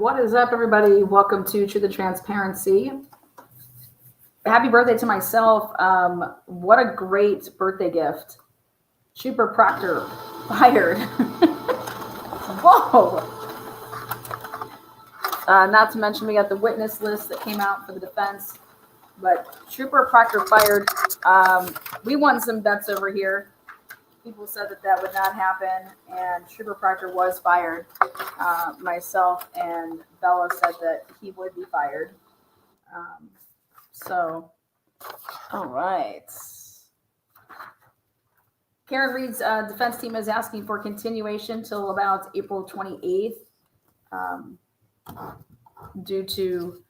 What is up, everybody? Welcome to Truth and Transparency. Happy birthday to myself. What a great birthday gift. Trooper Proctor fired. Whoa. Not to mention we got the witness list that came out for the defense. But Trooper Proctor fired. We won some bets over here. People said that that would not happen, and Trooper Proctor was fired. Myself and Bella said that he would be fired. All right. Karen Reed's defense team is asking for continuation till about April 28th due to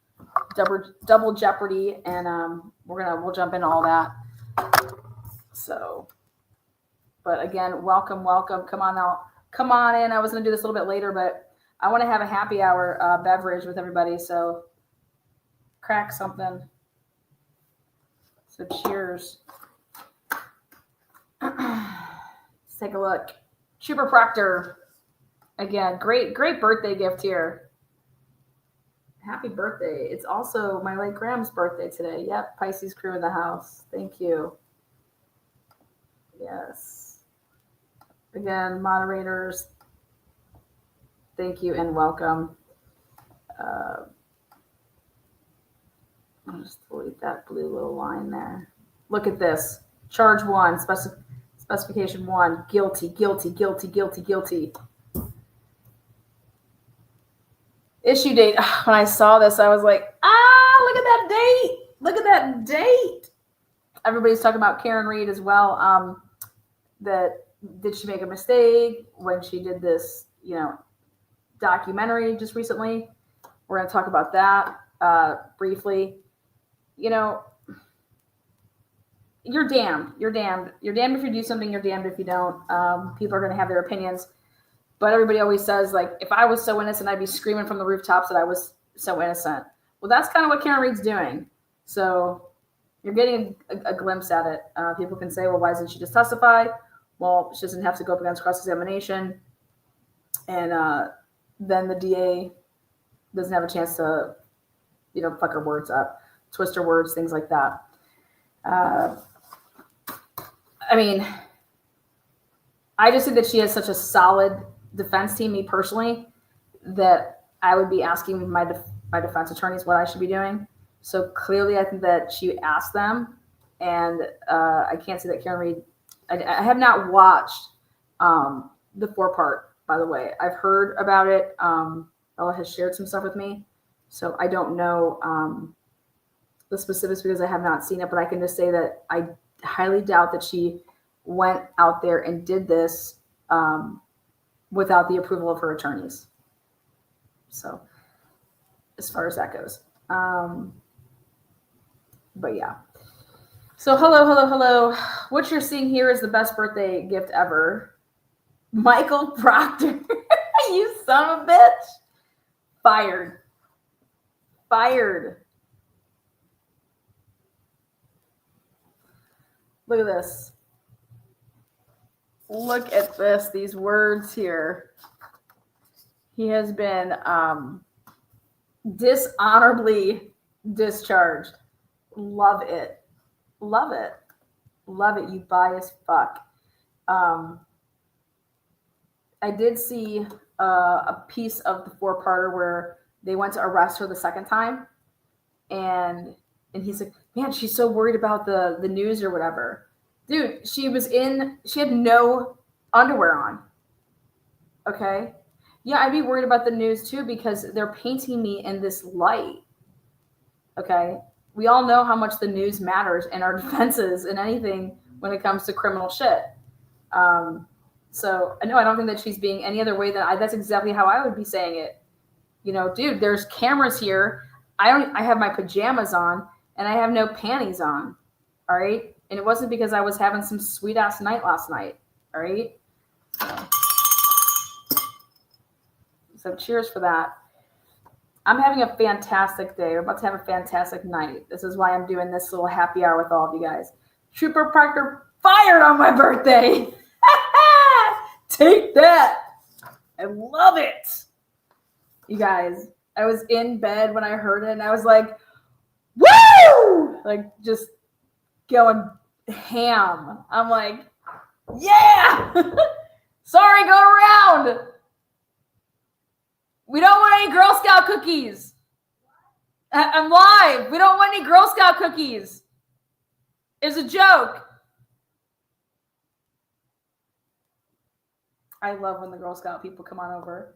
double jeopardy, and we'll jump into all that. So. But again, welcome. Come on out. Come on in. I was going to do this a little bit later, but I want to have a happy hour beverage with everybody. So crack something. So cheers. Let's take a look. Trooper Proctor. Again, great birthday gift here. Happy birthday. It's also my late Graham's birthday today. Yep, Pisces crew in the house. Thank you. Yes. Again, moderators, thank you and welcome. I'll just delete that blue little line there. Look at this. Charge 1, specification 1, guilty. Issue date. When I saw this, I was like, look at that date. Look at that date. Everybody's talking about Karen Reed as well. Did she make a mistake when she did this, documentary just recently? We're going to talk about that briefly. You're damned. You're damned if you do something. You're damned if you don't. People are going to have their opinions. But everybody always says, like, if I was so innocent, I'd be screaming from the rooftops that I was so innocent. Well, that's kind of what Karen Reed's doing. So you're getting a glimpse at it. People can say, well, why doesn't she just testify? Well, she doesn't have to go up against cross-examination. And then the DA doesn't have a chance to, fuck her words up, twist her words, things like that. I just think that she has such a solid defense team, me personally, that I would be asking my defense attorneys what I should be doing. So clearly I think that she asked them, and I can't say that Karen Reed, I have not watched the 4-part, by the way. I've heard about it. Bella has shared some stuff with me. So I don't know the specifics because I have not seen it, but I can just say that I highly doubt that she went out there and did this without the approval of her attorneys. So as far as that goes. But yeah. So hello. What you're seeing here is the best birthday gift ever. Michael Proctor. You son of a bitch. Fired. Look at this. Look at this. These words here. He has been dishonorably discharged. Love it, you biased fuck. I did see a piece of the 4-parter where they went to arrest her the second time, and he's like, man, she's so worried about the news or whatever. Dude, she had no underwear on. Okay? Yeah, I'd be worried about the news too because they're painting me in this light. Okay? We all know how much the news matters in our defenses and anything when it comes to criminal shit. So I don't think that she's being any other way than that's exactly how I would be saying it. Dude, there's cameras here. I have my pajamas on and I have no panties on. All right. And it wasn't because I was having some sweet ass night last night. All right. So cheers for that. I'm having a fantastic day. We're about to have a fantastic night. This is why I'm doing this little happy hour with all of you guys. Trooper Proctor fired on my birthday. Take that. I love it. You guys, I was in bed when I heard it, and I was like, woo! Like, just going ham. I'm like, yeah! Sorry, go around. We don't want any Girl Scout cookies. I'm live. We don't want any Girl Scout cookies. It's a joke. I love when the Girl Scout people come on over.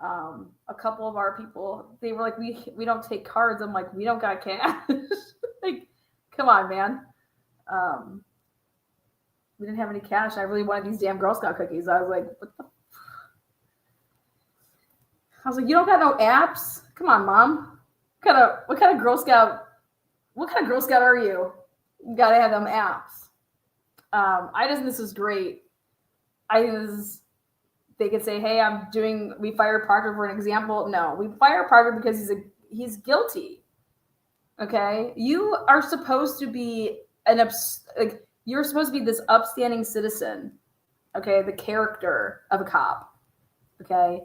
A couple of our people, they were like, we don't take cards. I'm like, we don't got cash. Like, come on, man. We didn't have any cash. I really wanted these damn Girl Scout cookies. I was like, what the? I was like, you don't got no apps? Come on, Mom. What kind of Girl Scout are you? You gotta have them apps. I just think this is great. They could say, hey, we fired Proctor for an example. No, we fired Proctor because he's guilty. Okay? You are supposed to be you're supposed to be this upstanding citizen. Okay? The character of a cop. Okay?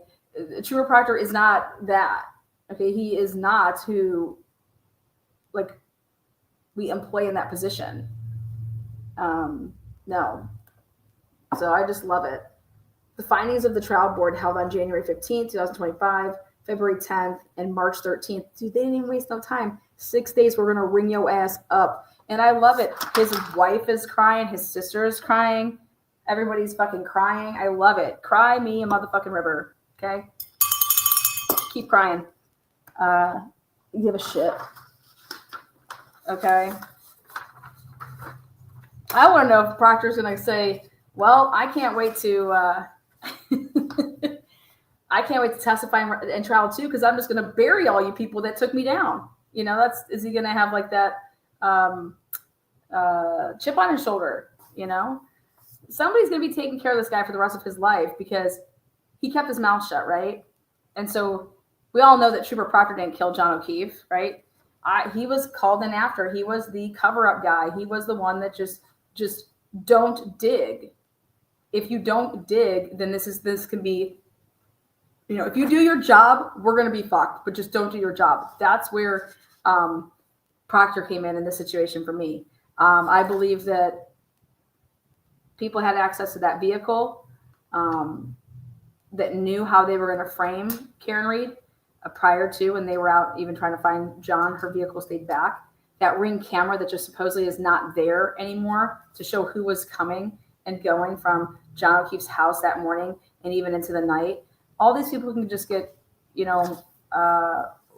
Trooper Proctor is not that. Okay? He is not who, like, we employ in that position. No. So I just love it. The findings of the trial board held on January 15th, 2025, February 10th, and March 13th. Dude, they didn't even waste no time. 6 days, we're going to ring your ass up. And I love it. His wife is crying. His sister is crying. Everybody's fucking crying. I love it. Cry me a motherfucking river. Okay? Keep crying. Give a shit. Okay? I want to know if Proctor's going to say, well, I can't wait to testify in trial too, because I'm just going to bury all you people that took me down. You know, is he going to have like that chip on his shoulder? You know, somebody's going to be taking care of this guy for the rest of his life because he kept his mouth shut, right? And so we all know that Trooper Proctor didn't kill John O'Keefe, right? He was called in after. He was the cover-up guy. He was the one that just don't dig. If you don't dig, then this can be, you know, if you do your job, we're going to be fucked, but just don't do your job. That's where Proctor came in this situation for me. I believe that people had access to that vehicle that knew how they were going to frame Karen Reed prior to when they were out even trying to find John. Her vehicle stayed back. That Ring camera that just supposedly is not there anymore to show who was coming and going from John O'Keefe's house that morning and even into the night. All these people can just get, you know,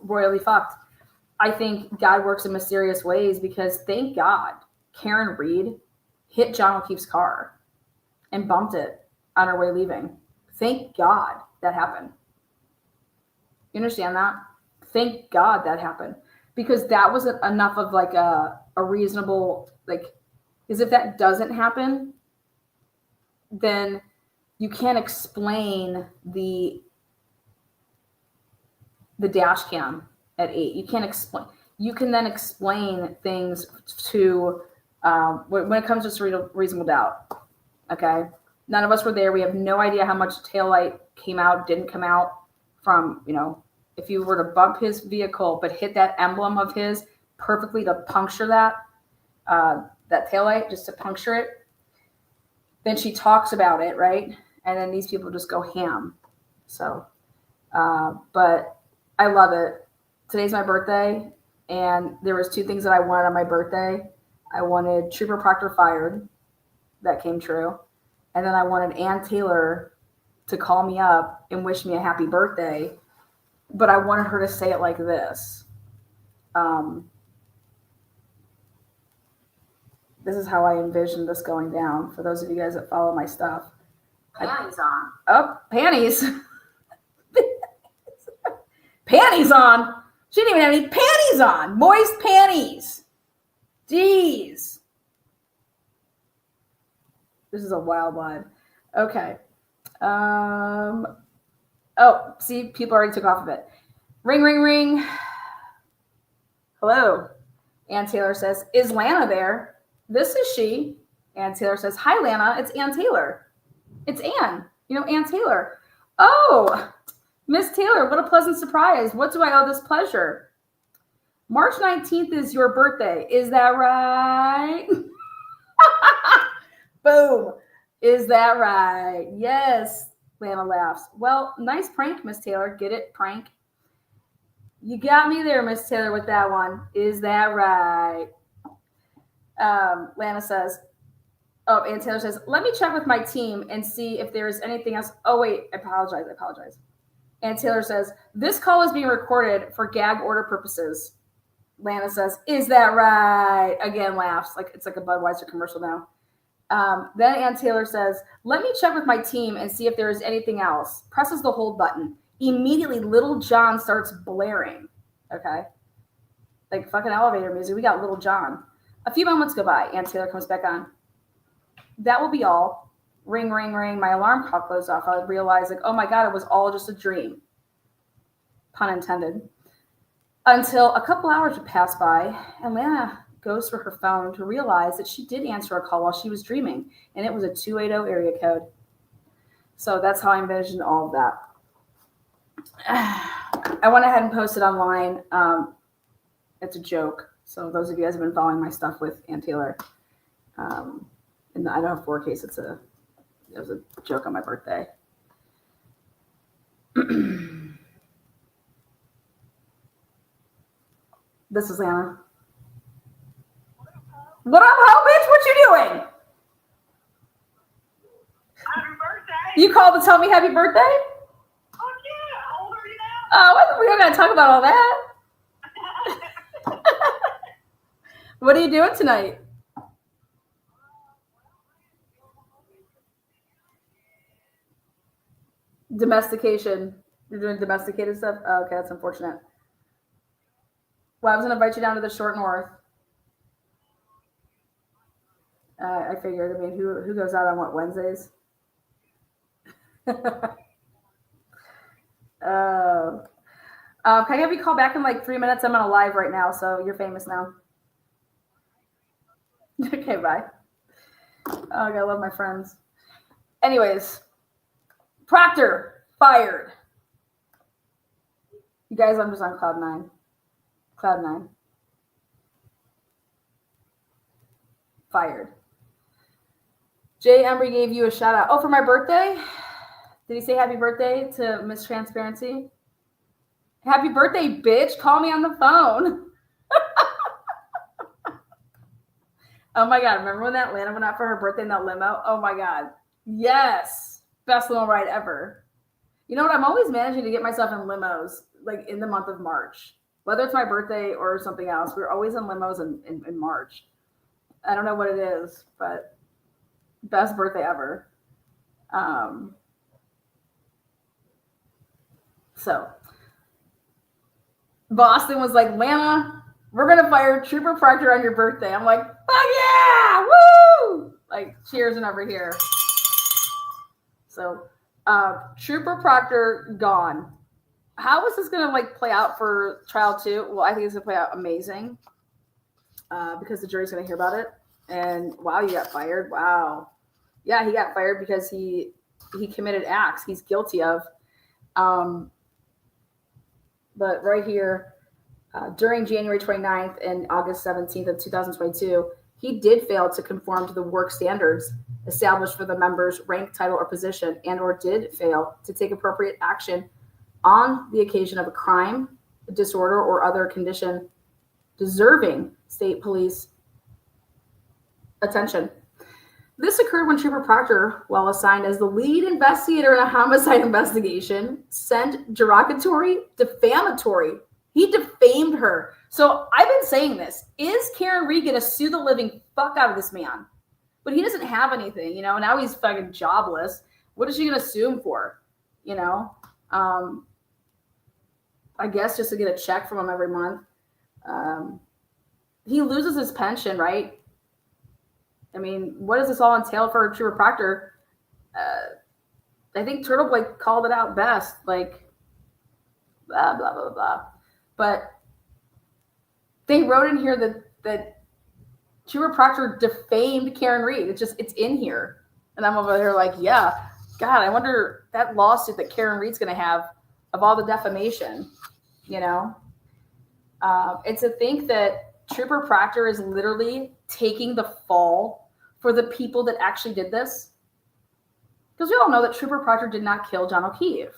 royally fucked. I think God works in mysterious ways because thank God Karen Reed hit John O'Keefe's car and bumped it on her way leaving. Thank God that happened. You understand that? Thank God that happened. Because that wasn't enough of like a reasonable, like, because if that doesn't happen, then you can't explain the dash cam at 8. You can't explain. You can then explain things to when it comes to reasonable doubt. Okay, none of us were there. We have no idea how much taillight came out, didn't come out from, you know, if you were to bump his vehicle but hit that emblem of his perfectly to puncture that taillight, just to puncture it, then she talks about it, right? And then these people just go ham. So, but I love it. Today's my birthday, and there was 2 things that I wanted on my birthday. I wanted Trooper Proctor fired. That came true. And then I wanted Ann Taylor to call me up and wish me a happy birthday. But I wanted her to say it like this. This is how I envisioned this going down. For those of you guys that follow my stuff. Panties on. Oh, panties. Panties on. She didn't even have any panties on. Moist panties. Jeez. This is a wild one. Okay. Oh, see, people already took off of it. Ring, ring, ring. Hello. Ann Taylor says, is Lana there? This is she. Ann Taylor says, hi, Lana. It's Ann Taylor. It's Ann. You know, Ann Taylor. Oh, Miss Taylor, what a pleasant surprise. What do I owe this pleasure? March 19th is your birthday. Is that right? Boom. Is that right? Yes. Lana laughs. Well, nice prank, Miss Taylor. Get it? Prank. You got me there, Miss Taylor, with that one. Is that right? Lana says, oh, and Taylor says, let me check with my team and see if there is anything else. Oh, wait, I apologize. And Taylor says, this call is being recorded for gag order purposes. Lana says, is that right? Again, laughs. Like it's like a Budweiser commercial now. Then Ann Taylor says, let me check with my team and see if there is anything else. Presses the hold button. Immediately, Little John starts blaring. Okay? Like fucking elevator music. We got Little John. A few moments go by. Ann Taylor comes back on. That will be all. Ring, ring, ring. My alarm clock goes off. I realize, like, oh my God, it was all just a dream. Pun intended. Until a couple hours would pass by, and Lana goes for her phone to realize that she did answer a call while she was dreaming, and it was a 280 area code. So that's how I envisioned all of that. I went ahead and posted online. It's a joke. So those of you guys have been following my stuff with Ann Taylor, and I don't have 4Ks. It was a joke on my birthday. This is Lana. What up, ho, bitch? What you doing? Happy birthday. You called to tell me happy birthday? Oh, yeah. How old are you now? Oh, we don't got to talk about all that. What are you doing tonight? Domestication. You're doing domesticated stuff? Oh, okay, that's unfortunate. Well, I was going to invite you down to the short north. I figured. I mean, who goes out on what, Wednesdays? Can I have you call back in like 3 minutes? I'm on a live right now, so you're famous now. Okay, bye. Oh, I gotta love my friends. Anyways, Proctor fired. You guys, I'm just on cloud nine. Cloud nine. Fired. Jay Embry gave you a shout out. Oh, for my birthday? Did he say happy birthday to Miss Transparency? Happy birthday, bitch. Call me on the phone. Oh my God. Remember when that Lana went out for her birthday in that limo? Oh my God. Yes. Best limo ride ever. You know what? I'm always managing to get myself in limos like in the month of March. Whether it's my birthday or something else, we're always in limos in March. I don't know what it is, but best birthday ever. So Boston was like, Lana, we're going to fire Trooper Proctor on your birthday. I'm like, fuck yeah, woo! Like cheers and over here. So Trooper Proctor gone. How is this going to like play out for trial 2? Well, I think it's going to play out amazing because the jury's going to hear about it. And wow, you got fired. Wow. Yeah, he got fired because he committed acts he's guilty of. But right here, during January 29th and August 17th of 2022, he did fail to conform to the work standards established for the member's rank, title, or position, and or did fail to take appropriate action on the occasion of a crime, a disorder, or other condition deserving state police attention. This occurred when Trooper Proctor, while assigned as the lead investigator in a homicide investigation, sent derogatory, defamatory. He defamed her. So I've been saying this. Is Karen Reed going to sue the living fuck out of this man? But he doesn't have anything, you know. Now he's fucking jobless. What is she going to sue him for? You know? I guess just to get a check from him every month. He loses his pension, right? I mean, what does this all entail for Trooper Proctor? I think Turtle Boy called it out best, like blah, blah, blah, blah. But they wrote in here that Trooper Proctor defamed Karen Reed. It's in here. And I'm over there like, yeah, God, I wonder that lawsuit that Karen Reed's going to have of all the defamation, you know? And to think that Trooper Proctor is literally taking the fall for the people that actually did this. Because we all know that Trooper Proctor did not kill John O'Keefe.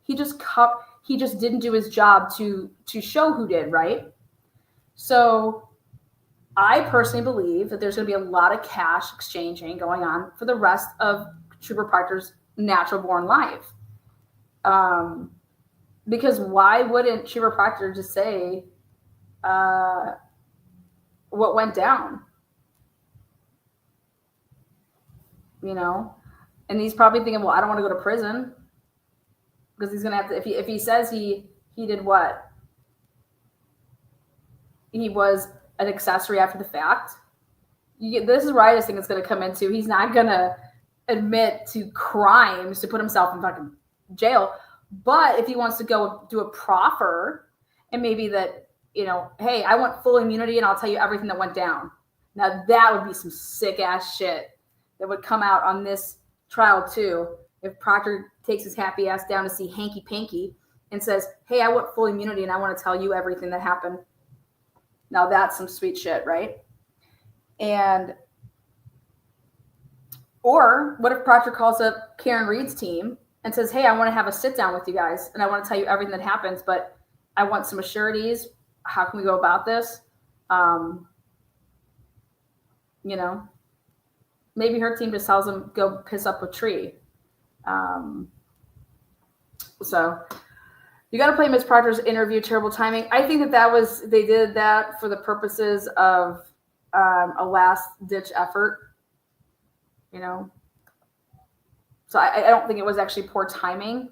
He just didn't do his job to show who did, right? So I personally believe that there's going to be a lot of cash exchanging going on for the rest of Trooper Proctor's natural born life. Because why wouldn't Trooper Proctor just say what went down? You know? And he's probably thinking, well, I don't want to go to prison. Because he's going to have to, if he says he did what? He was an accessory after the fact. This is where I just think it's going to come into. He's not going to admit to crimes to put himself in fucking jail. But if he wants to go do a proffer and maybe that, you know, hey, I want full immunity and I'll tell you everything that went down. Now that would be some sick ass shit that would come out on this trial too. If Proctor takes his happy ass down to see Hanky Panky and says, hey, I want full immunity and I want to tell you everything that happened. Now that's some sweet shit, right? Or what if Proctor calls up Karen Reed's team and says, hey, I want to have a sit down with you guys and I want to tell you everything that happens, but I want some assurities. How can we go about this? You know, maybe her team just tells him, go piss up a tree. So you got to play Miss Proctor's interview. Terrible timing. I think they did that for the purposes of a last ditch effort, you know? So I don't think it was actually poor timing.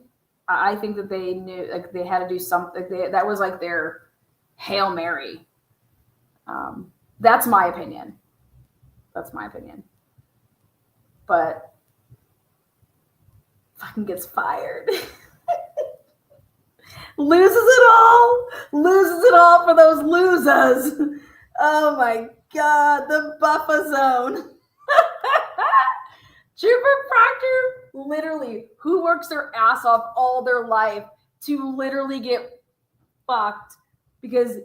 I think that they knew, like, they had to do something. That was like their Hail Mary. That's my opinion. But fucking gets fired. Loses it all for those losers. Oh my God, the buffer zone. Trooper Proctor, literally, who works their ass off all their life to literally get fucked because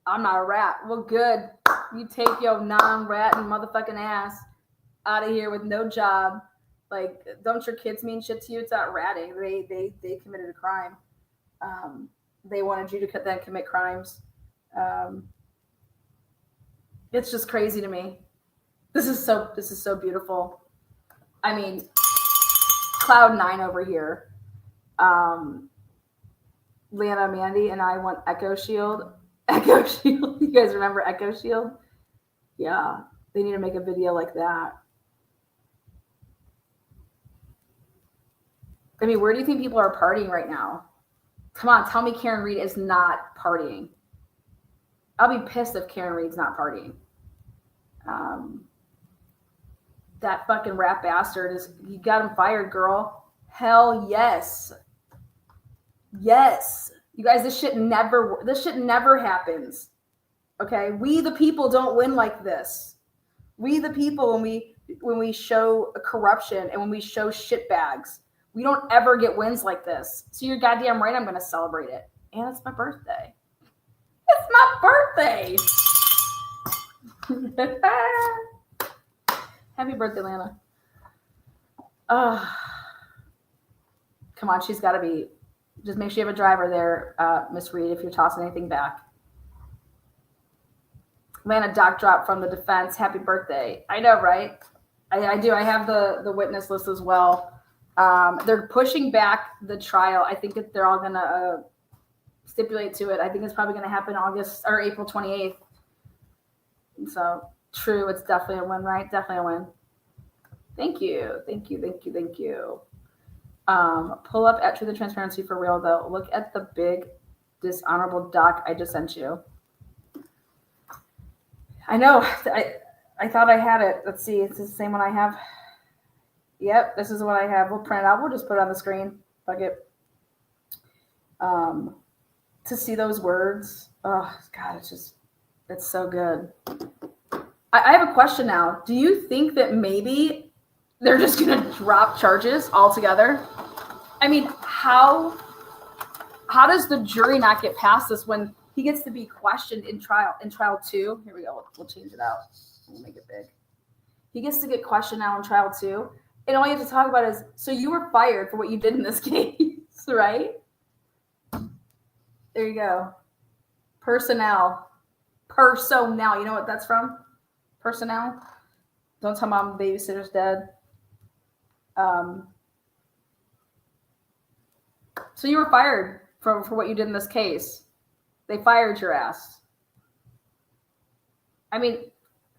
I'm not a rat. Well, good. You take your non-rat and motherfucking ass out of here with no job. Like, don't your kids mean shit to you? It's not ratting. They committed a crime. They wanted you to then commit crimes. It's just crazy to me. This is so beautiful. I mean, Cloud 9 over here. Lana, Mandy, and I want Echo Shield. Echo Shield. You guys remember Echo Shield? Yeah. They need to make a video like that. I mean, where do you think people are partying right now? Come on, tell me Karen Reed is not partying. I'll be pissed if Karen Reed's not partying. That fucking rat bastard you got him fired, girl. Hell yes. Yes. You guys, this shit never happens. Okay? We the people don't win like this. We the people, when we show corruption and when we show shitbags, we don't ever get wins like this. So you're goddamn right I'm going to celebrate it. And it's my birthday. It's my birthday. Happy birthday, Lana. Come on, she's got to be. Just make sure you have a driver there, Miss Reed, if you're tossing anything back. Lana, doc drop from the defense. Happy birthday. I know, right? I do. I have the witness list as well. They're pushing back the trial. I think that they're all going to stipulate to it. I think it's probably going to happen August or April 28th. So true. It's definitely a win, right? Definitely a win. Thank you. Pull up at Truth and Transparency for real though. Look at the big dishonorable doc I just sent you. I know. I thought I had it. Let's see. It's the same one I have. Yep, this is what I have. We'll print it out. We'll just put it on the screen. Fuck it. To see those words. Oh, God, it's so good. I have a question now. Do you think that maybe they're just going to drop charges altogether? I mean, how how does the jury not get past this when he gets to be questioned in trial 2? Here we go. We'll change it out. We'll make it big. He gets to get questioned now in trial 2. And all you have to talk about is, so you were fired for what you did in this case, right? There you go. Personnel. You know what that's from? Personnel. Don't tell mom the babysitter's dead. So you were fired for what you did in this case. They fired your ass. I mean,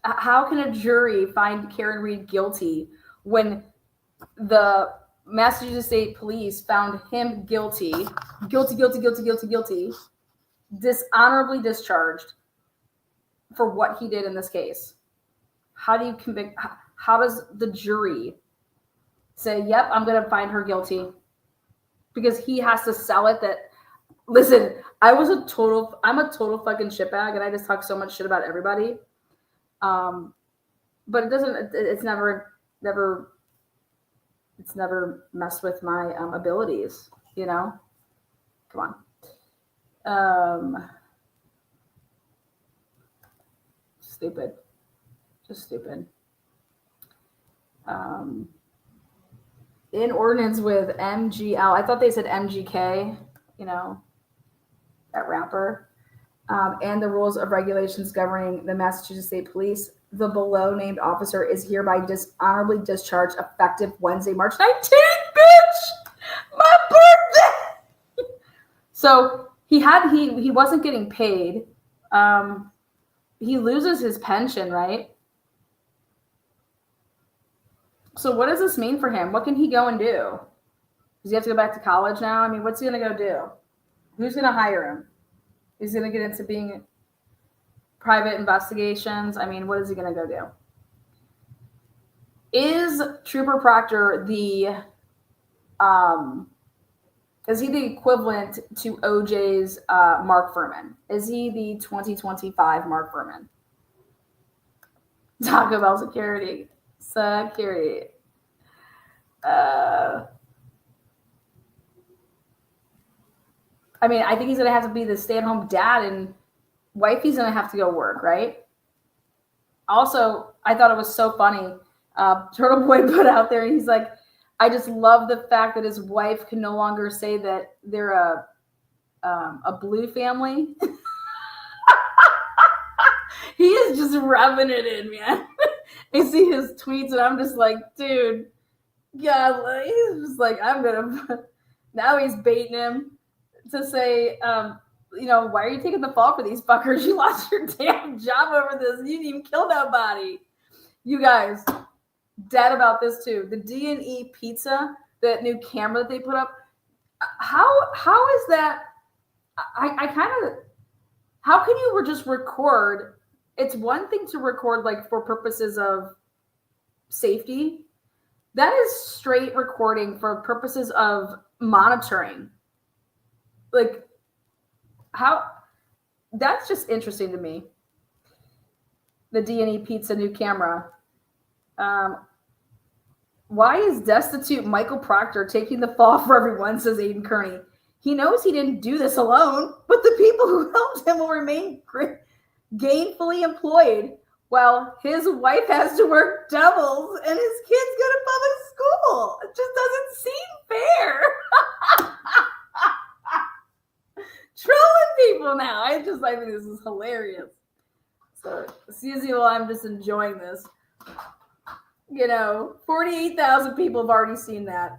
how can a jury find Karen Reed guilty when the Massachusetts State Police found him guilty, dishonorably discharged for what he did in this case? How do you convict? How does the jury say, yep, I'm going to find her guilty? Because he has to sell it that, listen, I'm a total fucking shitbag, and I just talk so much shit about everybody. But it's never messed with my abilities, you know? Come on. Stupid. Just stupid. In ordinance with MGL, I thought they said MGK, you know, that rapper, and the rules of regulations governing the Massachusetts State Police, the below named officer is hereby dishonorably discharged effective Wednesday, March 19th, bitch! My birthday! So he wasn't getting paid. He loses his pension, right? So what does this mean for him? What can he go and do? Does he have to go back to college now? I mean, what's he going to go do? Who's going to hire him? He's going to get into being private investigations. I mean, what is he going to go do? Is Trooper Proctor is he the equivalent to OJ's Mark Furman? Is he the 2025 Mark Furman? Taco Bell security. I mean, I think he's going to have to be the stay-at-home dad, and wifey's going to have to go work, right? Also, I thought it was so funny. Turtle Boy put out there, he's like, I just love the fact that his wife can no longer say that they're a blue family. He is just rubbing it in, man. I see his tweets, and I'm just like, dude, God, he's just like, now he's baiting him to say, you know, why are you taking the fall for these fuckers? You lost your damn job over this. You didn't even kill nobody. You guys, dead about this too. The D&E Pizza, that new camera that they put up, how is that? I kind of, how can you just record? It's one thing to record like for purposes of safety. That is straight recording for purposes of monitoring. Like, how? That's just interesting to me. The D&E Pizza new camera. Why is destitute Michael Proctor taking the fall for everyone, says Aiden Kearney. He knows he didn't do this alone, but the people who helped him will remain gainfully employed while his wife has to work doubles and his kids go to public school. It just doesn't seem fair. Trolling people now. I think this is hilarious. So as usual, I'm just enjoying this. You know, 48,000 people have already seen that.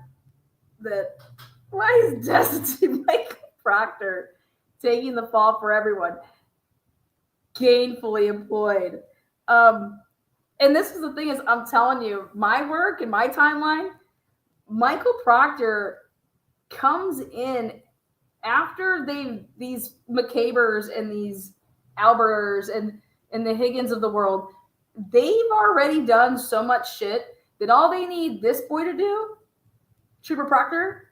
Why is destitute Michael Proctor taking the fall for everyone? Gainfully employed. And this is the thing is, I'm telling you, my work and my timeline, Michael Proctor comes in after these McCabers and these Alberters and the Higgins of the world, they've already done so much shit that all they need this boy to do, Trooper Proctor,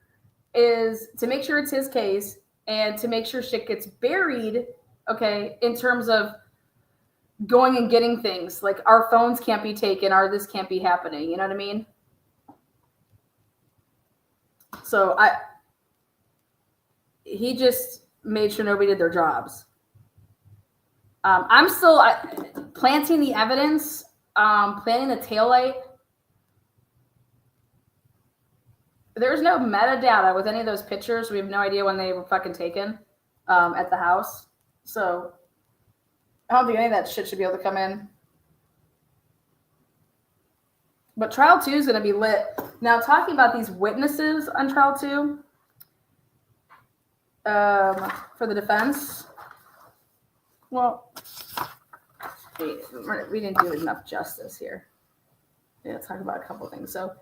is to make sure it's his case and to make sure shit gets buried, okay, in terms of going and getting things. Like our phones can't be taken, or this can't be happening. You know what I mean? he just made sure nobody did their jobs. I'm still planting the evidence, planting the taillight. There's no metadata with any of those pictures. We have no idea when they were fucking taken at the house. So I don't think any of that shit should be able to come in. But trial 2 is going to be lit. Now, talking about these witnesses on trial 2 for the defense. Well, we didn't do enough justice here. Let's talk about a couple things. So,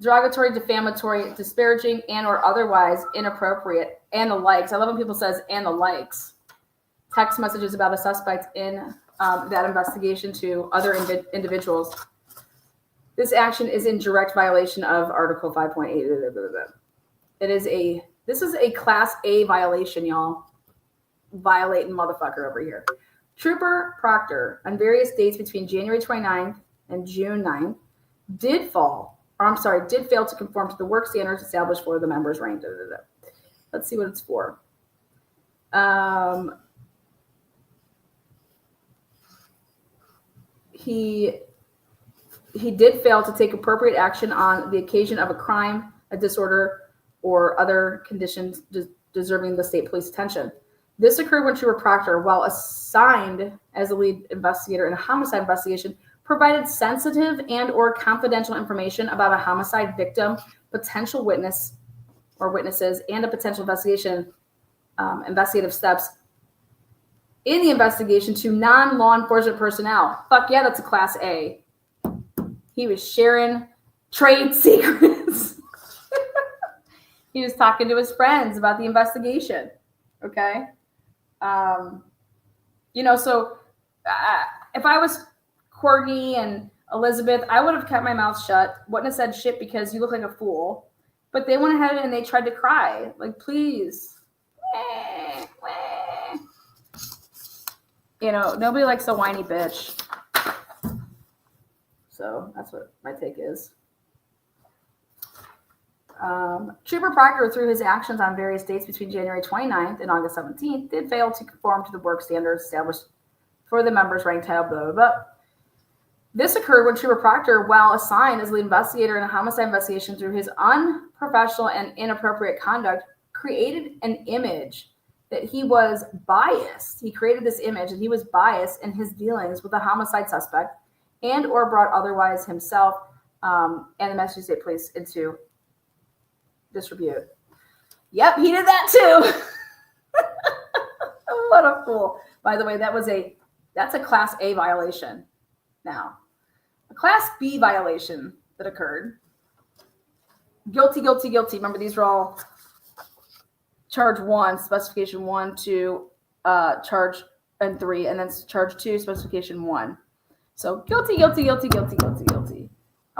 derogatory, defamatory, disparaging, and or otherwise inappropriate, and the likes. I love when people says and the likes. Text messages about a suspect in that investigation to other individuals. This action is in direct violation of Article 5.8. This is a Class A violation, y'all. Violating motherfucker over here. Trooper Proctor, on various dates between January 29th and June 9th, did fail to conform to the work standards established for the members' rank. Let's see what it's for. He did fail to take appropriate action on the occasion of a crime, a disorder, or other conditions deserving the state police attention. This occurred when Trooper Proctor, while assigned as the lead investigator in a homicide investigation, provided sensitive and or confidential information about a homicide victim, potential witness or witnesses, and a potential investigative steps in the investigation to non-law enforcement personnel. Fuck yeah, that's a Class A. He was sharing trade secrets. He was talking to his friends about the investigation. Okay. So if I was Courtney and Elizabeth, I would have kept my mouth shut. Wouldn't have said shit because you look like a fool. But they went ahead and they tried to cry. Like, please. Nobody likes a whiny bitch. So that's what my take is. Trooper Proctor, through his actions on various dates between January 29th and August 17th, did fail to conform to the work standards established for the members' rank title, blah, blah, blah. This occurred when Trooper Proctor, while assigned as lead investigator in a homicide investigation through his unprofessional and inappropriate conduct, created an image that he was biased. He created this image that he was biased in his dealings with a homicide suspect and or brought otherwise himself and the Massachusetts State Police into disrepute. Yep, he did that too. What a fool. By the way, that's a Class A violation. Now, a Class B violation that occurred. Guilty. Remember, these are all charge 1, specification 1, 2, charge and 3, and then charge 2, specification 1. So guilty. I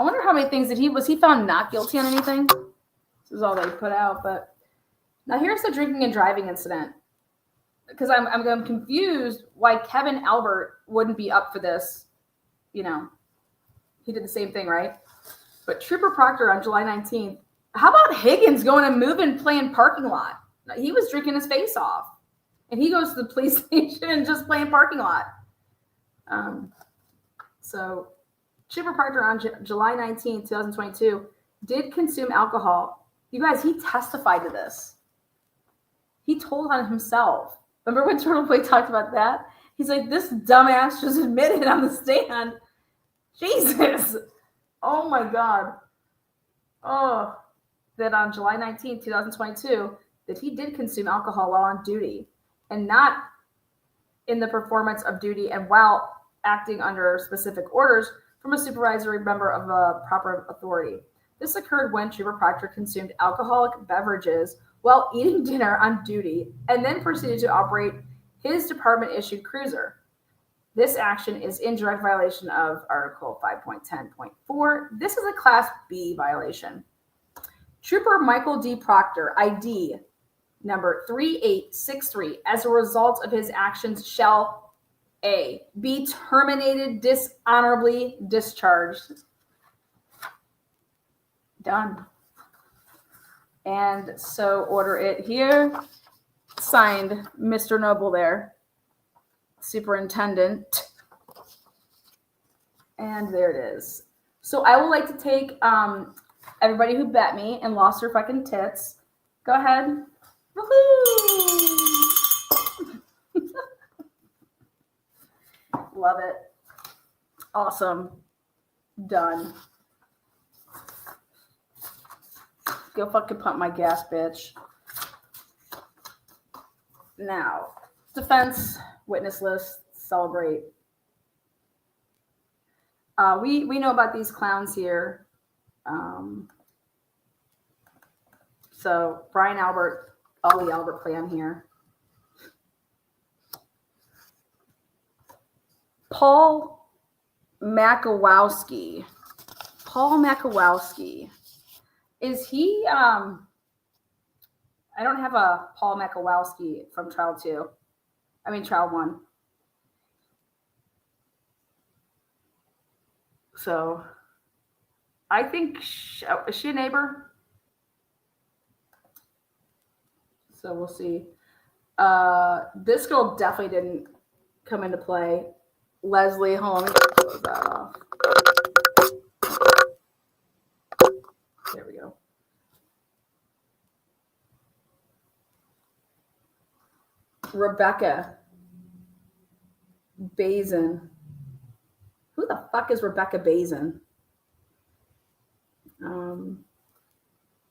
wonder how many things was he found not guilty on anything? This is all they put out. But now here's the drinking and driving incident. Because I'm confused why Kevin Albert wouldn't be up for this. He did the same thing, right? But Trooper Proctor on July 19th, how about Higgins going and moving, playing parking lot? He was drinking his face off. And he goes to the police station and just playing parking lot. So Trooper Proctor on July 19th, 2022, did consume alcohol. You guys, he testified to this. He told on himself. Remember when Turtle Boy talked about that? He's like, this dumbass just admitted on the stand. Jesus. Oh, my God. Oh, that on July 19th, 2022, that he did consume alcohol while on duty and not in the performance of duty and while acting under specific orders from a supervisory member of a proper authority. This occurred when Trooper Proctor consumed alcoholic beverages while eating dinner on duty and then proceeded to operate his department-issued cruiser. This action is in direct violation of Article 5.10.4. This is a Class B violation. Trooper Michael D. Proctor, ID number 3863, as a result of his actions shall A, be terminated, dishonorably discharged. Done. And so order it here. Signed, Mr. Noble there. Superintendent. And there it is. So I would like to take everybody who bet me and lost their fucking tits. Go ahead. Woohoo! Love it. Awesome. Done. Go fucking pump my gas, bitch. Now, defense, witness list, celebrate. We know about these clowns here. So Brian Albert, Ollie Albert clan here. Paul Makowowski. Is he, I don't have a Paul Makowowski from trial 1. So I think, is she a neighbor? So we'll see. This girl definitely didn't come into play. Leslie, hold on, let me close that off. There we go. Rebecca Bazin. Who the fuck is Rebecca Bazin?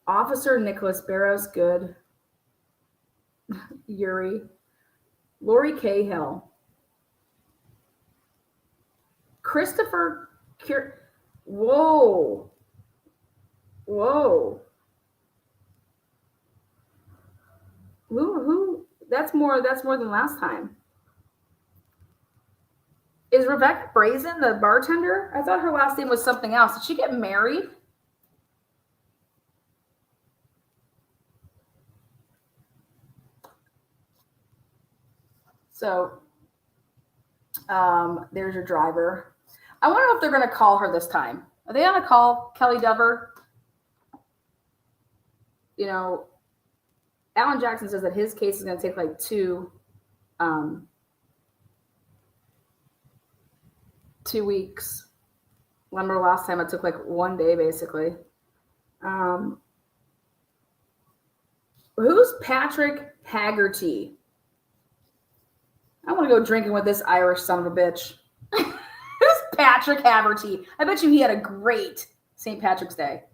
Officer Nicholas Barrows, good. Yuri. Lori Cahill. Christopher Whoa. Who? That's more than last time. Is Rebecca Brazen the bartender? I thought her last name was something else. Did she get married? So, there's your driver. I wonder if they're going to call her this time. Are they going to call Kelly Dover? You know, Alan Jackson says that his case is going to take like 2 weeks. Remember last time it took like 1 day, basically. Who's Patrick Haggerty? I want to go drinking with this Irish son of a bitch. Who's Patrick Haggerty? I bet you he had a great St. Patrick's Day.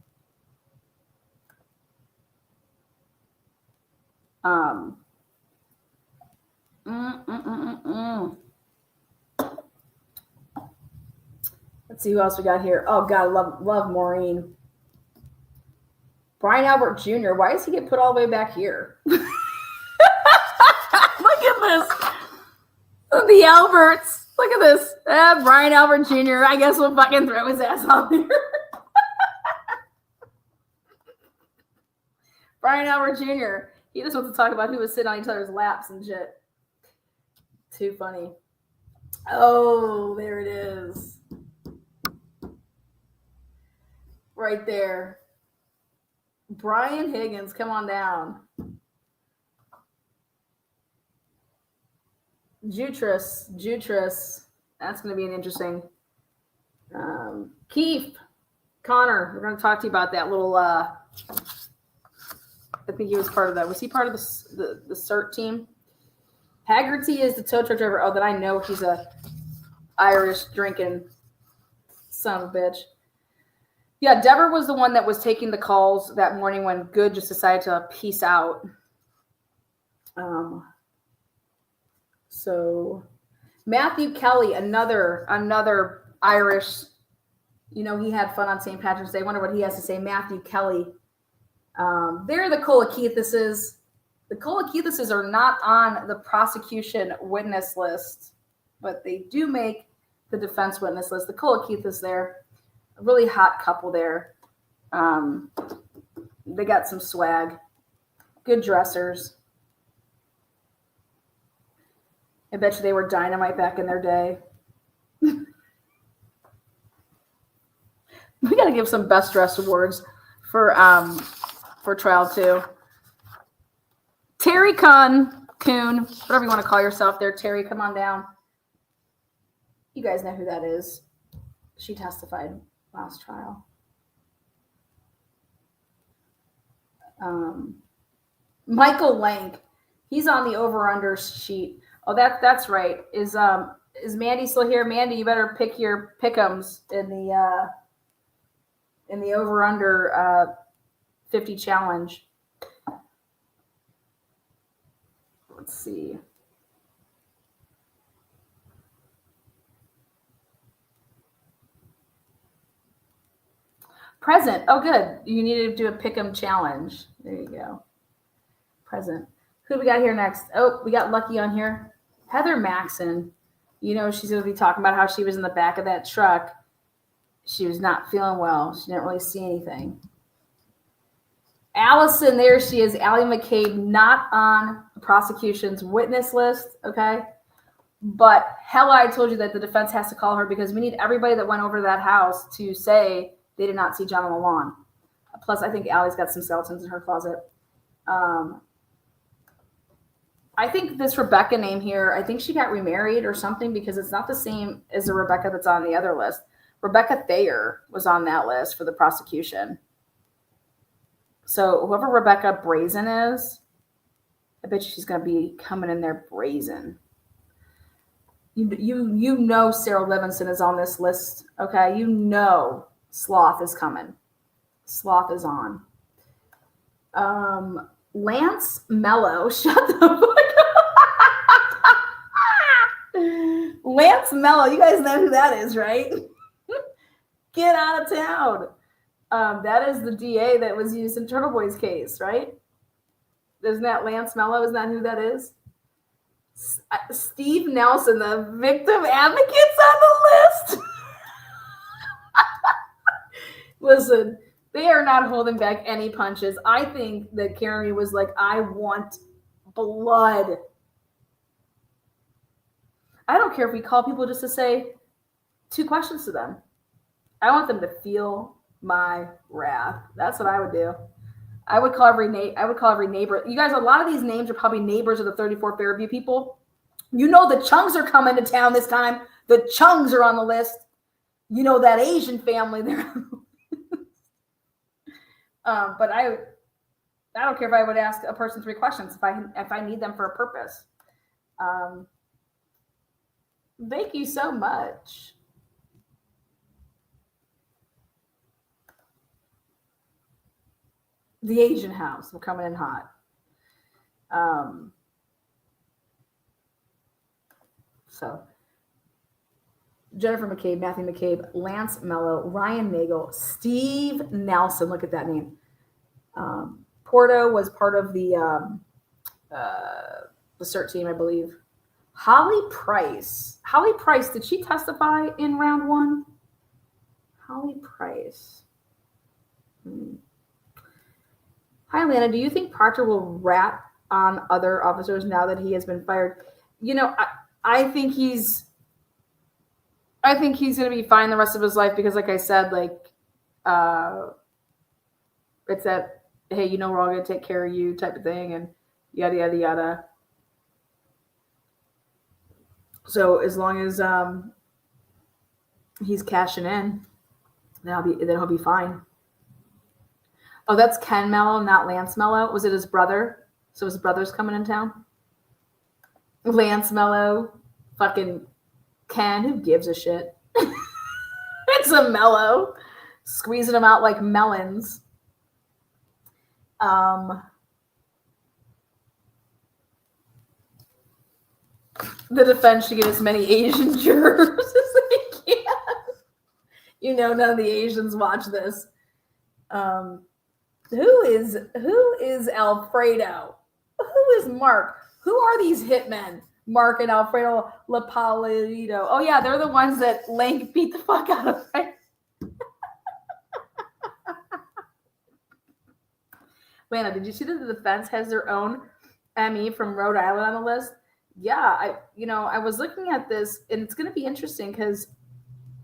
Let's see who else we got here. Oh God, love Maureen. Brian Albert Jr. Why does he get put all the way back here? Look at this. The Alberts. Look at this. Brian Albert Jr. I guess we'll fucking throw his ass out here. Brian Albert Jr. He just wants to talk about who was sitting on each other's laps and shit. Too funny. Oh, there it is. Right there. Brian Higgins, come on down. Jutris. That's going to be an interesting. Keith, Connor, we're going to talk to you about that little. I think he was part of that. Was he part of the CERT team? Haggerty is the tow truck driver. Oh, that I know he's a Irish drinking son of a bitch. Yeah, Deborah was the one that was taking the calls that morning when Good just decided to peace out. So Matthew Kelly, another Irish, you know, he had fun on St. Patrick's Day. I wonder what he has to say. Matthew Kelly. They're the Kolakithises. The Kolakithises are not on the prosecution witness list, but they do make the defense witness list. The Kolakithis there. A really hot couple there. They got some swag. Good dressers. I bet you they were dynamite back in their day. We got to give some best dressed awards for trial 2. Terry Kahn Coon, whatever you want to call yourself there. Terry, come on down. You guys know who that is. She testified last trial. Michael Lank, he's on the over/under sheet. Oh, that's right. Is Mandy still here? Mandy, you better pick your pick'ems in the over/under 50 challenge. Let's see. Present. Oh, good. You need to do a pick'em challenge. There you go. Present. Who do we got here next? Oh, we got Lucky on here. Heather Maxon. You know, she's going to be talking about how she was in the back of that truck. She was not feeling well. She didn't really see anything. Allison, there she is. Allie McCabe, not on the prosecution's witness list, okay? But hell, I told you that the defense has to call her because we need everybody that went over to that house to say they did not see John on the lawn. Plus, I think Allie's got some skeletons in her closet. I think this Rebecca name here, I think she got remarried or something because it's not the same as the Rebecca that's on the other list. Rebecca Thayer was on that list for the prosecution. So whoever Rebecca Brazen is, I bet she's going to be coming in there brazen. You know Sarah Levinson is on this list, okay? You know Sloth is coming. Sloth is on. Lance Mello, shut the fuck up. Lance Mello, you guys know who that is, right? Get out of town. That is the DA that was used in Turtle Boy's case, right? Isn't that Lance Mello? Isn't that who that is? Steve Nelson, the victim advocate's on the list. Listen, they are not holding back any punches. I think that Karen was like, I want blood. I don't care if we call people just to say 2 questions to them. I want them to feel my wrath. That's what I would do. I would call every neighbor. You guys, a lot of these names are probably neighbors of the 34 Fairview people. You know the Chungs are coming to town this time. The Chungs are on the list. You know that Asian family there. But I don't care if I would ask a person 3 questions if I need them for a purpose. Thank you so much. The Asian house, we're coming in hot. So Jennifer McCabe, Matthew McCabe, Lance Mello, Ryan Nagel, Steve Nelson. Look at that name. Porto was part of the CERT team, I believe. Holly Price. Holly Price, did she testify in round 1? Holly Price. Hi, Lana. Do you think Proctor will rat on other officers now that he has been fired? You know, I think he's going to be fine the rest of his life because, like I said, it's that, hey, you know, we're all going to take care of you type of thing and yada, yada, yada. So as long as he's cashing in, then he'll be fine. Oh, that's Ken Mello, not Lance Mello. Was it his brother? So his brother's coming in town? Lance Mello, fucking Ken, who gives a shit? It's a Mello. Squeezing them out like melons. The defense should get as many Asian jurors as they can. You know, none of the Asians watch this. Who is Alfredo? Who is Mark? Who are these hitmen? Mark and Alfredo Lapalito. Oh yeah, they're the ones that Lank beat the fuck out of. Right? Lana, did you see that the defense has their own ME from Rhode Island on the list? Yeah, I was looking at this, and it's going to be interesting because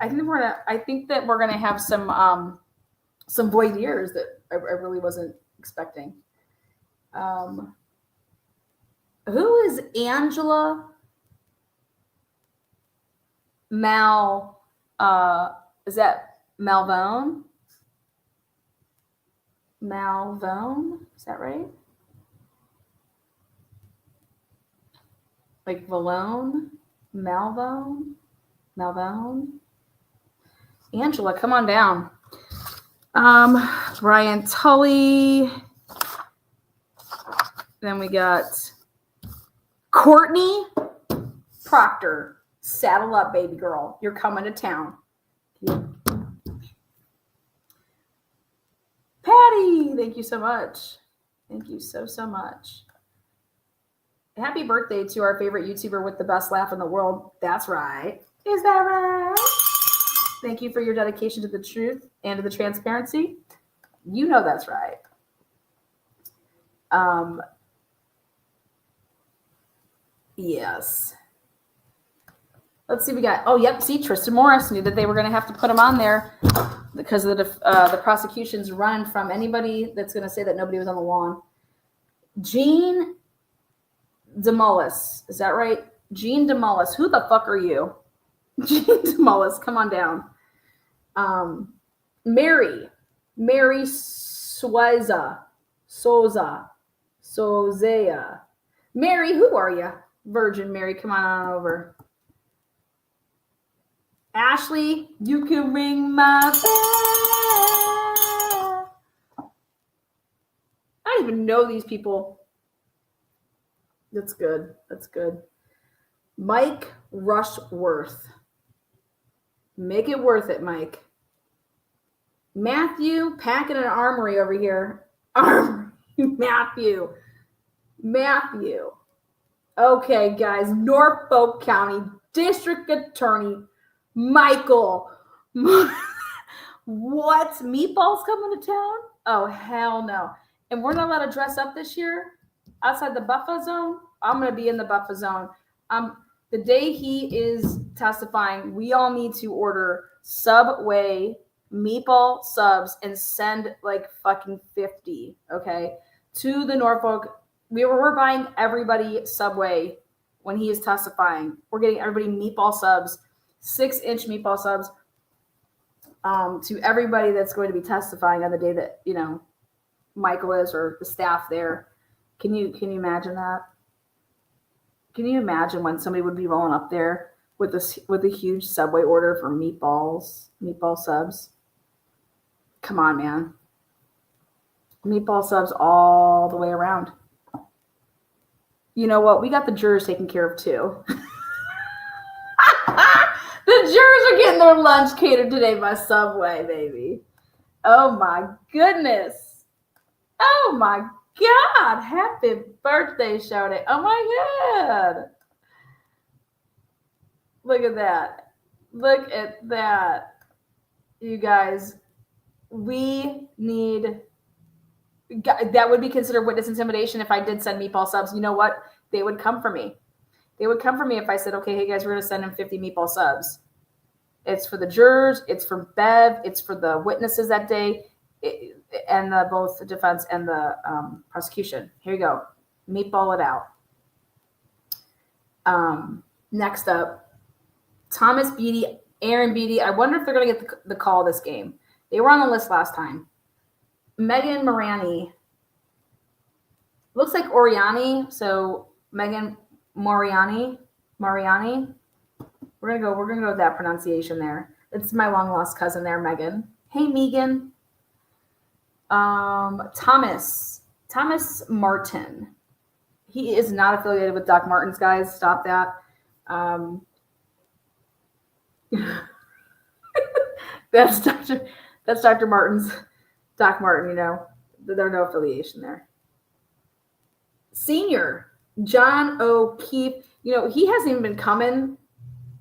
I think that we're gonna have some voir dire that I really wasn't expecting. Who is Angela is that Malvone? Malvone? Is that right? Like Valone? Malvone? Angela, come on down. Brian Tully. Then we got Courtney Proctor. Saddle up, baby girl. You're coming to town. Patty, thank you so much. Thank you so much. Happy birthday to our favorite YouTuber with the best laugh in the world. That's right. Is that right? Thank you for your dedication to the truth and to the transparency. You know that's right. Yes. Let's see. We got. Oh, yep. See, Tristan Morris knew that they were going to have to put him on there because of the prosecution's running from anybody that's going to say that nobody was on the lawn. Gene DeMullis. Is that right? Gene DeMullis. Who the fuck are you? Gene DeMullis. Come on down. Mary Souza. Mary, who are you? Virgin Mary, come on over. Ashley, you can ring my bell. I don't even know these people. That's good. Mike Rushworth. Make it worth it, Mike. Matthew, packing an armory over here. Matthew. Okay, guys. Norfolk County District Attorney Michael. What? Meatballs coming to town? Oh, hell no. And we're not allowed to dress up this year outside the buffer zone? I'm going to be in the buffer zone. The day he is testifying, we all need to order Subway meatball subs and send like fucking 50, okay, to the Norfolk. We're buying everybody Subway when he is testifying. We're getting everybody meatball subs, 6-inch meatball subs, to everybody that's going to be testifying on the day that, you know, Michael is, or the staff there. Can you imagine that? Can you imagine when somebody would be rolling up there with a huge Subway order for meatball subs? Come on, man. Meatball subs all the way around. You know what? We got the jurors taken care of too. The jurors are getting their lunch catered today by Subway, baby. Oh my goodness. Oh my God. Happy birthday, Shawty. Oh my God. Look at that. Look at that. You guys, we need... That would be considered witness intimidation if I did send meatball subs. You know what? They would come for me. They would come for me if I said, okay, hey guys, we're going to send in 50 meatball subs. It's for the jurors. It's for Bev. It's for the witnesses that day, and both the defense and the prosecution. Here you go. Meatball it out. Next up, Thomas Beatty, Aaron Beatty. I wonder if they're going to get the call this game. They were on the list last time. Megan Mariani. Looks like Oriani. So Megan Mariani. We're gonna go with that pronunciation there. It's my long lost cousin there, Megan. Hey, Megan. Thomas Martin. He is not affiliated with Doc Martens, guys. Stop that. That's Dr. Martin's. Doc Martin, you know, there's no affiliation there. Senior John O'Keefe, you know, he hasn't even been coming.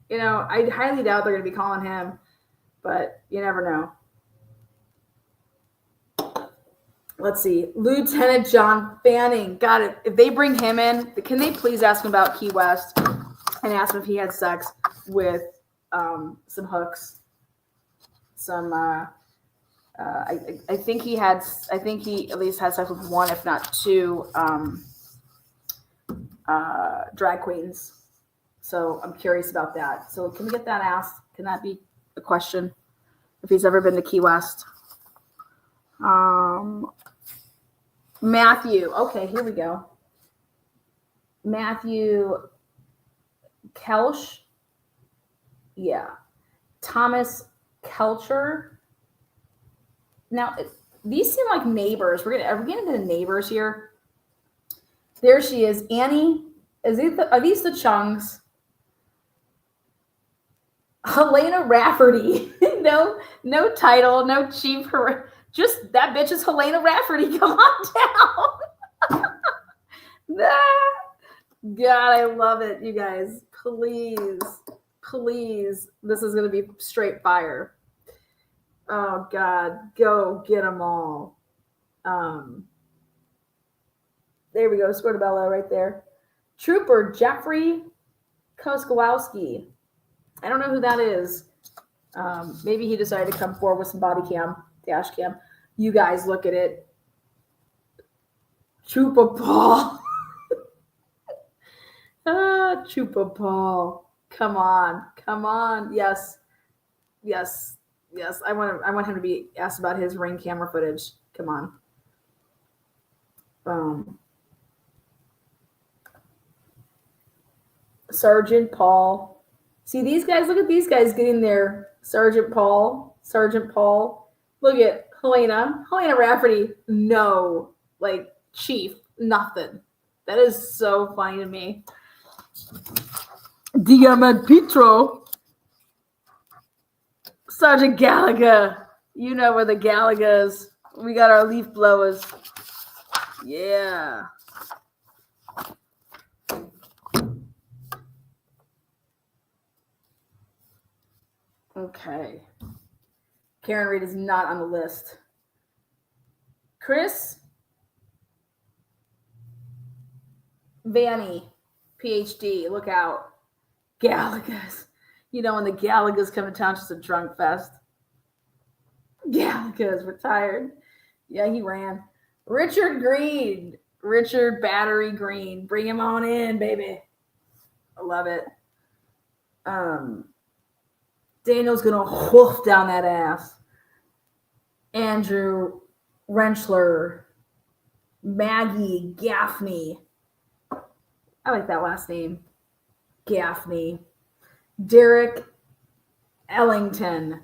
You know, I highly doubt they're going to be calling him, but you never know. Let's see. Lieutenant John Fanning. Got it. If they bring him in, can they please ask him about Key West and ask him if he had sex with some hooks, some... I think he at least had sex with one, if not two, drag queens. So I'm curious about that. So can we get that asked? Can that be a question? If he's ever been to Key West. Matthew. Okay, here we go. Matthew Kelch. Yeah. Thomas Kelcher. Now, these seem like neighbors. Are we getting into the neighbors here? There she is. Annie. Are these the Chungs? Helena Rafferty. no title, no chief. Just that bitch is Helena Rafferty. Come on down. God, I love it, you guys. Please. This is going to be straight fire. Oh, God. Go get them all. There we go. Squirtabella right there. Trooper Jeffrey Koskowski. I don't know who that is. Maybe he decided to come forward with some body cam, dash cam. You guys look at it. Trooper Paul. Trooper Paul. Come on. Yes. I want him to be asked about his ring camera footage. Come on. Sergeant Paul. See these guys, look at these guys getting there. Sergeant Paul. Look at Helena Rafferty. No, like chief, nothing. That is so funny to me. Diamond Petro. Sergeant Gallagher. You know where the Gallagher's. We got our leaf blowers. Yeah. Okay. Karen Reed is not on the list. Chris Vanny, PhD. Look out. Gallagher's. When the Gallagher's come to town, it's just a drunk fest. Gallagher's retired. Yeah, he ran. Richard Battery Green. Bring him on in, baby. I love it. Daniel's going to hoof down that ass. Andrew Rentschler. Maggie Gaffney. I like that last name. Gaffney. Derek Ellington.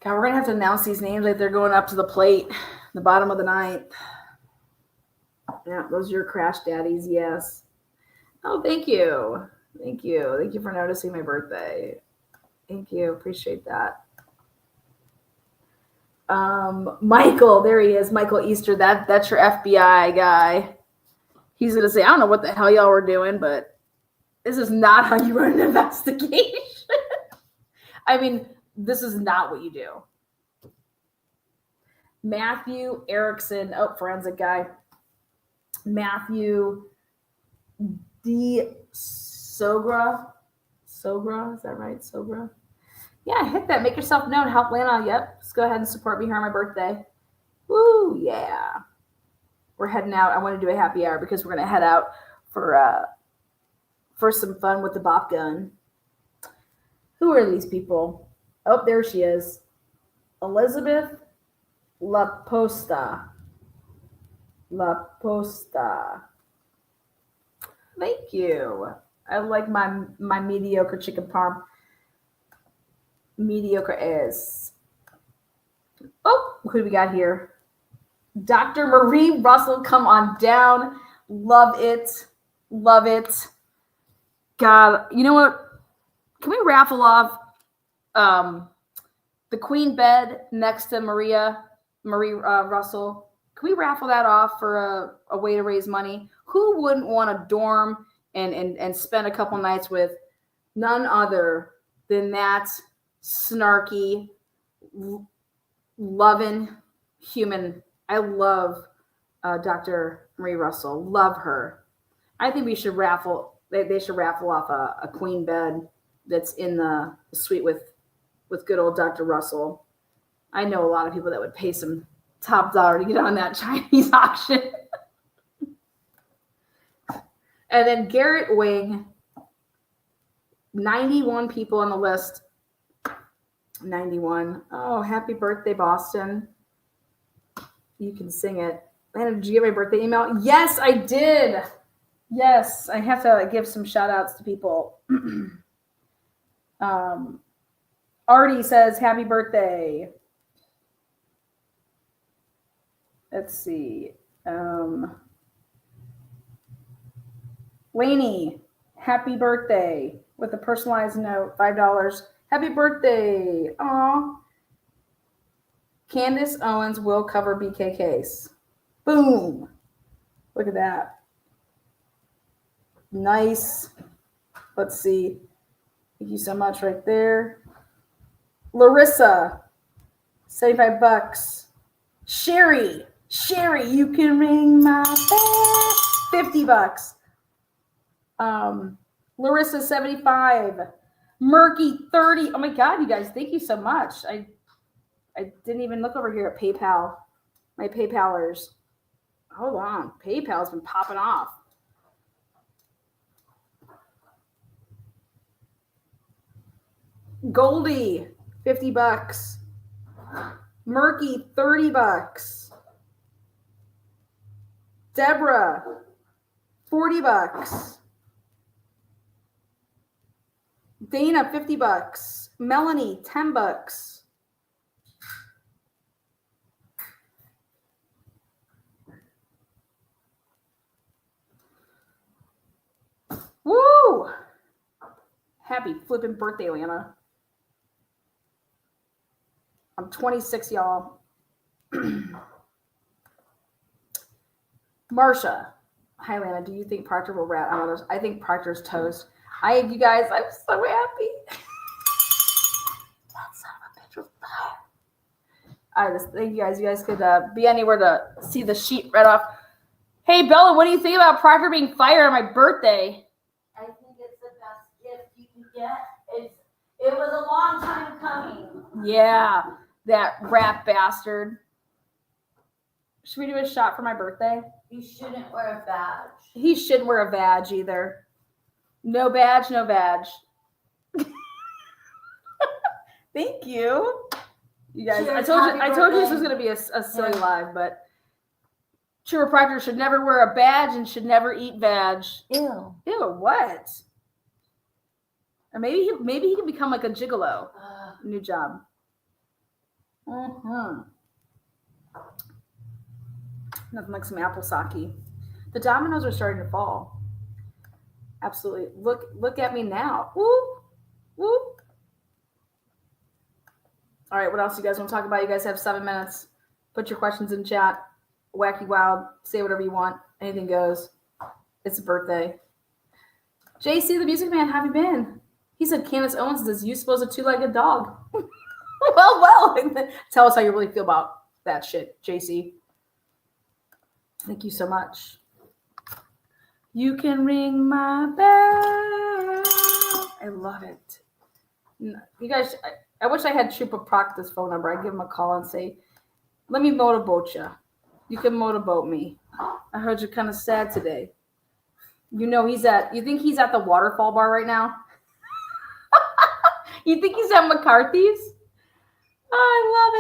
God, we're going to have to announce these names like they're going up to the plate. The bottom of the ninth. Yeah, those are your crash daddies, yes. Oh, thank you. Thank you for noticing my birthday. Thank you. Appreciate that. Michael, there he is. Michael Easter. That's your FBI guy. He's going to say, I don't know what the hell y'all were doing, but this is not how you run an investigation. I mean, this is not what you do. Matthew Erickson. Oh, forensic guy. Matthew D. Sogra. Is that right? Sogra? Yeah, hit that. Make yourself known. Help Lana. Yep. Just go ahead and support me here on my birthday. Woo, yeah. We're heading out. I want to do a happy hour because we're going to head out for some fun with the bop gun. Who are these people? Oh, there she is. Elizabeth La Posta. Thank you. I like my mediocre chicken parm. Mediocre is. Oh, who do we got here? Dr. Marie Russell, come on down. Love it. God, you know what? Can we raffle off the queen bed next to Marie Russell? Can we raffle that off for a way to raise money? Who wouldn't want to dorm and spend a couple nights with none other than that snarky, loving human? I love Dr. Marie Russell. Love her. I think we should raffle. They should raffle off a queen bed that's in the suite with good old Dr. Russell. I know a lot of people that would pay some top dollar to get on that Chinese auction. And then Garrett Wing, 91 people on the list. 91. Oh, happy birthday, Boston. You can sing it. Man, did you get my birthday email? Yes, I did. Yes, I have to give some shout outs to people. Artie says, happy birthday. Let's see. Lainey, happy birthday with a personalized note, $5. Happy birthday. Aw. Candace Owens will cover BKKs. Boom. Look at that. Nice. Let's see. Thank you so much right there. Larissa, $75. Sherry, you can ring my bell. $50. Larissa, 75. Murky, 30. Oh my God, you guys, thank you so much. I didn't even look over here at PayPal. My PayPalers. Hold on. PayPal's been popping off. Goldie, $50. Murky, $30. Deborah, $40. Dana, $50. Melanie, $10. Woo! Happy flipping birthday, Lana. I'm 26, y'all. Marsha. Hi, Lana. Do you think Proctor will rat on others? I think Proctor's toast. You guys, I'm so happy. That son of a bitch was fire. Thank you guys. You guys could be anywhere to see the sheet read off. Hey, Bella, what do you think about Proctor being fired on my birthday? I think it's the best gift you can get. It was a long time coming. Yeah, that rat bastard. Should we do a shot for my birthday? You shouldn't wear a badge. He shouldn't wear a badge either. No badge, no badge. Thank you. You guys, Cheers, I told you this was going to be a silly live, but True Proctor should never wear a badge and should never eat veg. Ew. Ew, what? Or maybe he can become like a gigolo. New job. Nothing like some apple sake. The dominoes are starting to fall. Absolutely. Look at me now. Woo! Woo! All right, what else do you guys want to talk about? You guys have 7 minutes. Put your questions in chat. Wacky wild. Say whatever you want. Anything goes. It's a birthday. JC, the Music Man, how have you been? He said Candace Owens is you suppose a two-legged dog. well. Tell us how you really feel about that shit, JC. Thank you so much. You can ring my bell. I love it. You guys, I wish I had Trooper Proctor's phone number. I'd give him a call and say, let me motorboat you. You can motorboat me. I heard you're kind of sad today. You know you think he's at the waterfall bar right now? You think he's at McCarthy's? Oh, I love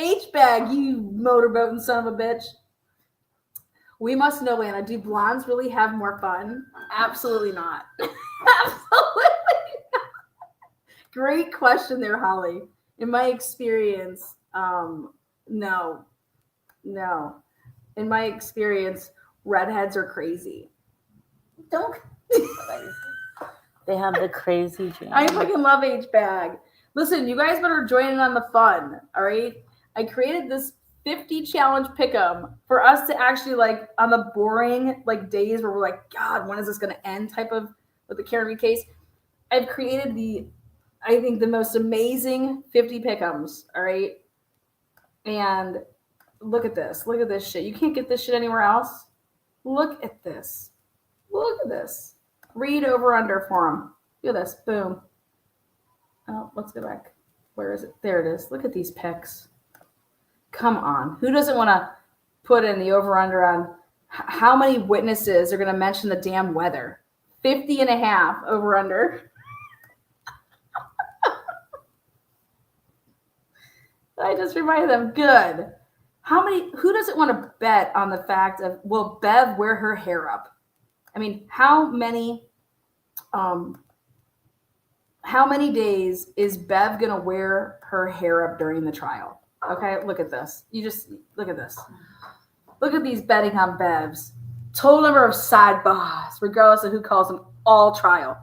it. H-bag, you motorboating son of a bitch. We must know, Anna, do blondes really have more fun? Absolutely not. Absolutely not. Great question there, Holly. In my experience, no. In my experience, redheads are crazy. Don't. They have the crazy gene. I fucking love H-bag. Listen, you guys better join in on the fun, all right? I created this 50 challenge pick'em for us to actually like on the boring like days where we're like, God, when is this going to end type of with the Karen Reed case. I've created I think the most amazing 50 pick'ems, all right? And look at this shit. You can't get this shit anywhere else. Look at this. Read over under for them. Look at this. Boom. Oh, let's go back. Where is it? There it is. Look at these picks. Come on. Who doesn't want to put in the over under on How many witnesses are going to mention the damn weather? 50 and a half over under. I just reminded them, good. Who doesn't want to bet on the fact of, will Bev wear her hair up? I mean, how many days is Bev going to wear her hair up during the trial? Okay, look at this. You just, look at this. Look at these betting on Bevs. Total number of sidebars, regardless of who calls them, all trial.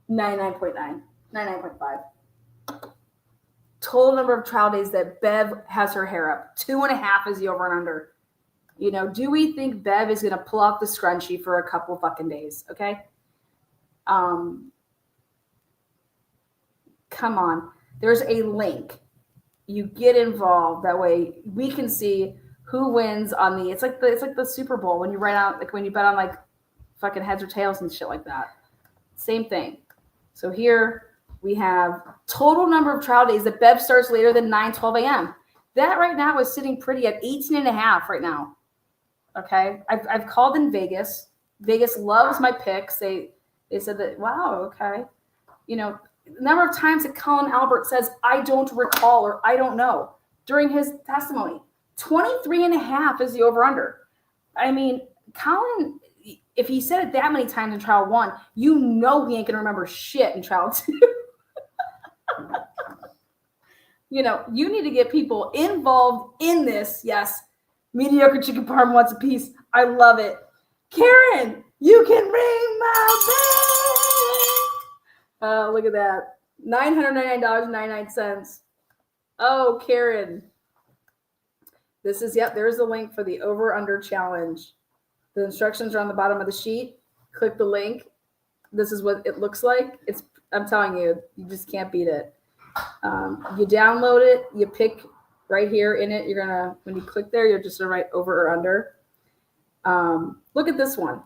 99.9, 99.5. Total number of trial days that Bev has her hair up. 2.5 is the over and under. You know, do we think Bev is going to pull off the scrunchie for a couple fucking days? Okay. Come on. There's a link. You get involved. That way we can see who wins on the, it's like the Super Bowl when you write out, like when you bet on like fucking heads or tails and shit like that. Same thing. So here we have total number of trial days that Bev starts later than 9:12 a.m. That right now is sitting pretty at 18.5 right now. Okay. I've called in Vegas. Vegas loves my picks. They said that, wow, okay. You know, the number of times that Colin Albert says, I don't recall or I don't know during his testimony. 23.5 is the over-under. I mean, Colin, if he said it that many times in trial 1, you know he ain't going to remember shit in trial 2. You know, you need to get people involved in this. Yes, mediocre chicken parm wants a piece. I love it. Karen, you can ring my bell. Look at that. $999.99. Oh, Karen. This is, yep, there's the link for the over-under challenge. The instructions are on the bottom of the sheet. Click the link. This is what it looks like. I'm telling you, you just can't beat it. You download it. You pick right here in it. You're going to, when you click there, you're just going to write over or under. Look at this one.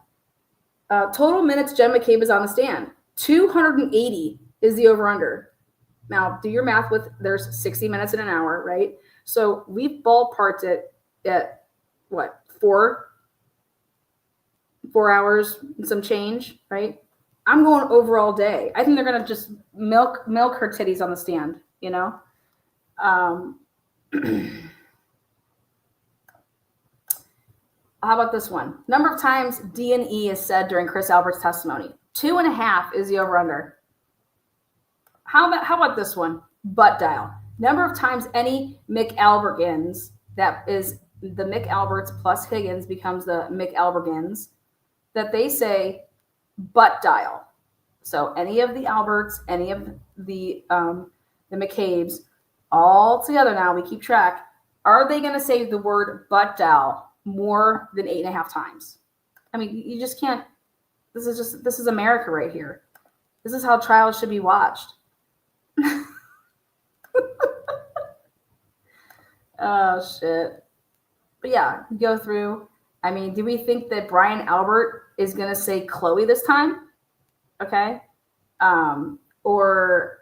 Total minutes Jen McCabe is on the stand. 280 is the over-under. Now, do your math with, there's 60 minutes in an hour, right? So we've ballparked it at, what, 4 hours and some change, right? I'm going over all day. I think they're going to just milk her titties on the stand, you know? How about this one? Number of times D&E is said during Chris Albert's testimony. 2.5 is the over-under. How about this one? Butt dial. Number of times any McAlbergans, that is the McAlberts plus Higgins becomes the McAlbergans, that they say butt dial. So any of the Alberts, any of the McCabe's, all together now, we keep track. Are they going to say the word butt dial more than 8.5 times? I mean, you just can't. This is America right here. This is how trials should be watched. Oh, shit. But yeah, go through. I mean, do we think that Brian Albert is going to say Chloe this time? Okay. Or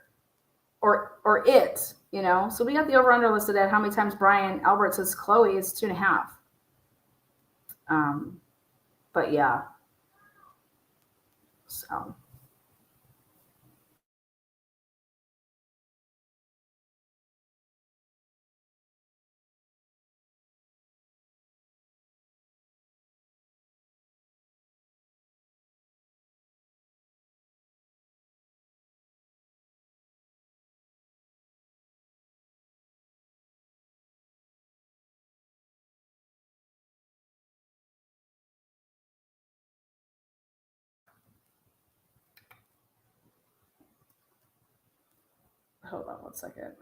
it, you know? So we got the over-under listed at how many times Brian Albert says Chloe is 2.5. But yeah. So. Hold on 1 second.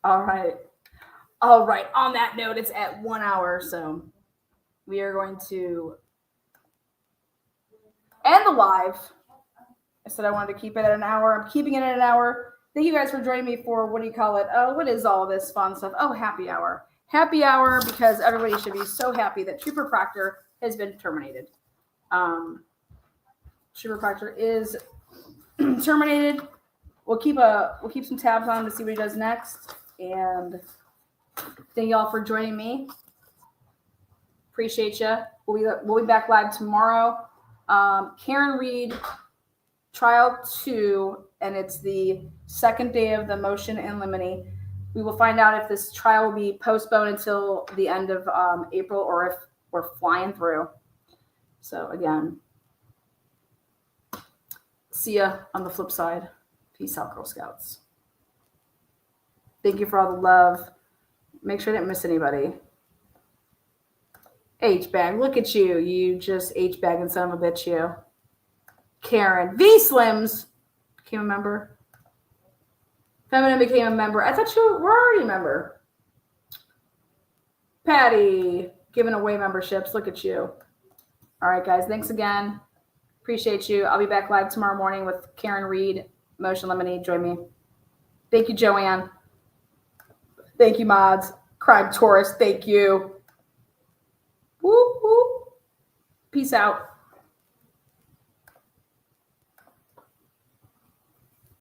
All right. All right. On that note, it's at 1 hour, so we are going to end the live. I said I wanted to keep it at an hour. I'm keeping it at an hour. Thank you guys for joining me for, what do you call it? Oh, what is all this fun stuff? Oh, happy hour. Happy hour, because everybody should be so happy that Trooper Proctor has been terminated. Trooper Proctor is terminated. We'll keep some tabs on him to see what he does next. And thank y'all for joining me. Appreciate you. We'll be back live tomorrow. Karen Reed, trial 2, and it's the second day of the motion in limine. We will find out if this trial will be postponed until the end of April, or if we're flying through. So again, see ya on the flip side. Peace out, Girl Scouts. Thank you for all the love. Make sure I didn't miss anybody. H-bag, look at you. You just H-bagging son of a bitch, you. Karen. V-Slims became a member. Feminine became a member. I thought you were already a member. Patty, giving away memberships. Look at you. All right, guys. Thanks again. Appreciate you. I'll be back live tomorrow morning with Karen Reed, Motion Lemonade. Join me. Thank you, Joanne. Thank you, mods. Crime Taurus, thank you. Woo, woo. Peace out.